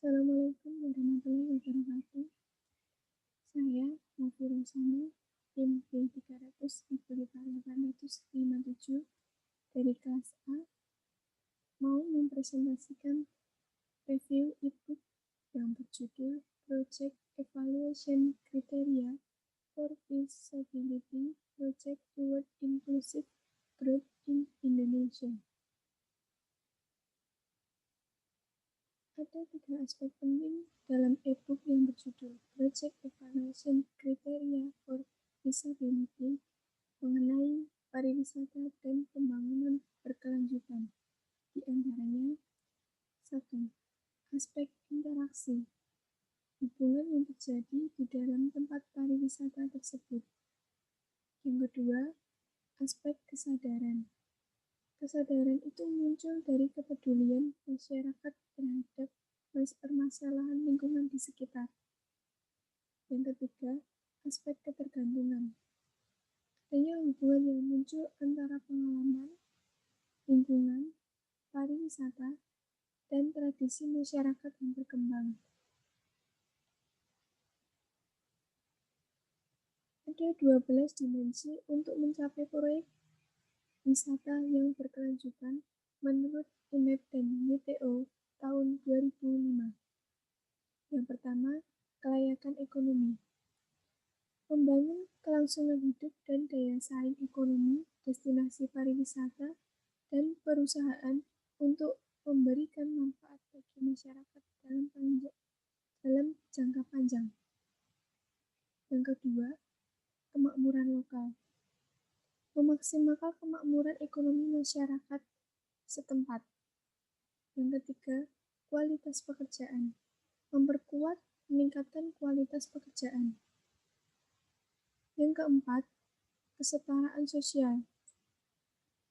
Assalamualaikum warahmatullahi wabarakatuh. Saya Novi Rosana, tim B300 IPA 857 dari kelas A, mau mempresentasikan review e-book yang berjudul Project Evaluation Criteria for Feasibility Project Toward Inclusive Growth in Indonesia. Ada 3 aspek penting dalam e-book yang berjudul Project Evaluation Criteria for Feasibility mengenai pariwisata dan pembangunan berkelanjutan. Di antaranya, 1. Aspek interaksi, hubungan yang terjadi di dalam tempat pariwisata tersebut. Yang kedua, aspek kesadaran. Kesadaran itu muncul dari kepedulian masyarakat terhadap permasalahan lingkungan di sekitar. Yang ketiga, aspek ketergantungan. Adanya hubungan yang muncul antara pengalaman, lingkungan, pariwisata, dan tradisi masyarakat yang berkembang. Ada 12 dimensi untuk mencapai proyek wisata yang berkelanjutan menurut UNEP dan WTO tahun 2005. Yang pertama, kelayakan ekonomi. Membangun kelangsungan hidup dan daya saing ekonomi destinasi pariwisata dan perusahaan untuk memberikan manfaat bagi masyarakat dalam jangka panjang. Yang kedua, kemakmuran lokal. Memaksimalkan kemakmuran ekonomi masyarakat setempat. Yang ketiga, kualitas pekerjaan. Memperkuat, meningkatkan kualitas pekerjaan. Yang keempat, kesetaraan sosial.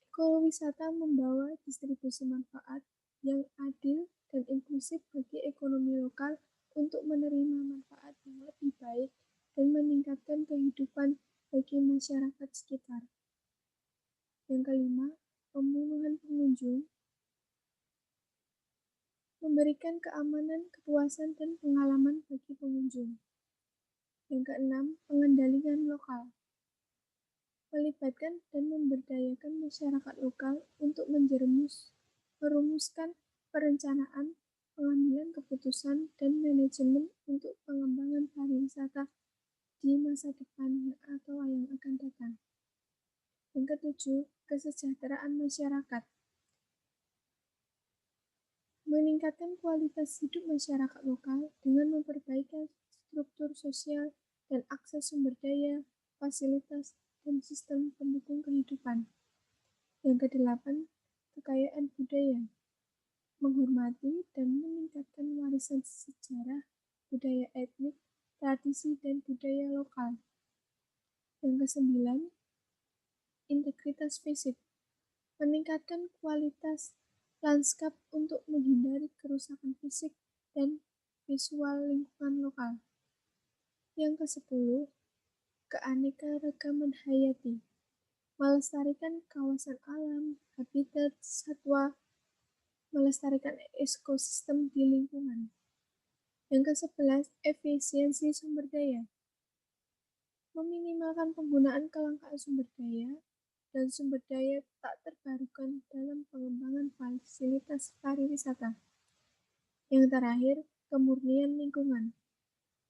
Ekowisata membawa distribusi manfaat yang adil dan inklusif bagi ekonomi lokal untuk menerima manfaat yang lebih baik dan meningkatkan kehidupan bagi masyarakat sekitar. Yang kelima, pemenuhan pengunjung. Memberikan keamanan, kepuasan, dan pengalaman bagi pengunjung. Yang keenam, pengendalian lokal. Melibatkan dan memberdayakan masyarakat lokal untuk merumuskan perencanaan, pengambilan keputusan, dan manajemen untuk pengembangan pariwisata di masa depan atau yang akan datang. Yang ketujuh, kesejahteraan masyarakat. Meningkatkan kualitas hidup masyarakat lokal dengan memperbaiki struktur sosial dan akses sumber daya, fasilitas, dan sistem pendukung kehidupan. Yang kedelapan, kekayaan budaya. Menghormati dan meningkatkan warisan sejarah, budaya etnik, tradisi, dan budaya lokal. Yang kesembilan, integritas fisik. Meningkatkan kualitas lanskap untuk menghindari kerusakan fisik dan visual lingkungan lokal. Yang ke-10, keanekaragaman hayati. Melestarikan kawasan alam, habitat satwa, melestarikan ekosistem di lingkungan. Yang ke-11, efisiensi sumber daya. Meminimalkan penggunaan kelangkaan sumber daya dan sumber daya tak terbarukan dalam pengembangan fasilitas pariwisata. Yang terakhir, kemurnian lingkungan.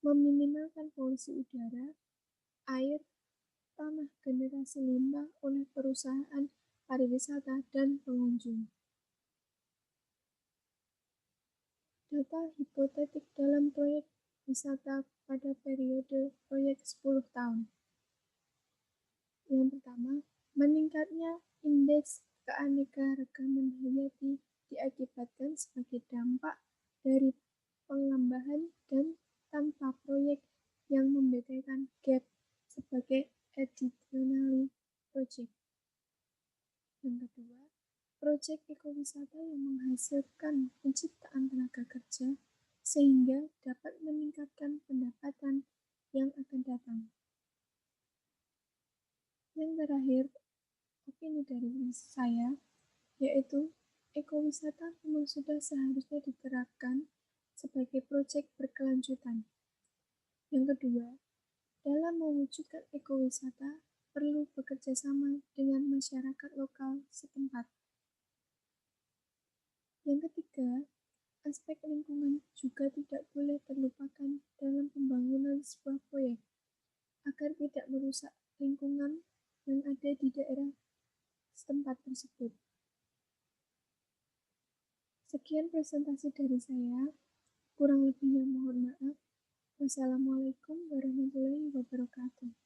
Meminimalkan polusi udara, air, tanah, generasi limbah oleh perusahaan pariwisata dan pengunjung. Data hipotetik dalam proyek wisata pada periode proyek 10 tahun. Yang pertama, meningkatnya indeks keanekaragaman hayati diakibatkan sebagai dampak dari penambahan dan tanpa proyek yang membedakan GAP sebagai additional project. Yang kedua, proyek ekowisata yang menghasilkan penciptaan tenaga kerja sehingga dapat meningkatkan pendapatan yang akan datang. Yang terakhir, opini dari saya, yaitu ekowisata memang sudah seharusnya diterapkan sebagai proyek berkelanjutan. Yang kedua, dalam mewujudkan ekowisata, perlu bekerja sama dengan masyarakat lokal setempat. Yang ketiga, aspek lingkungan juga tidak boleh terlupakan dalam pembangunan sebuah proyek, agar tidak merusak lingkungan yang ada di daerah setempat tersebut. Sekian presentasi dari saya, kurang lebihnya mohon maaf. Wassalamualaikum warahmatullahi wabarakatuh.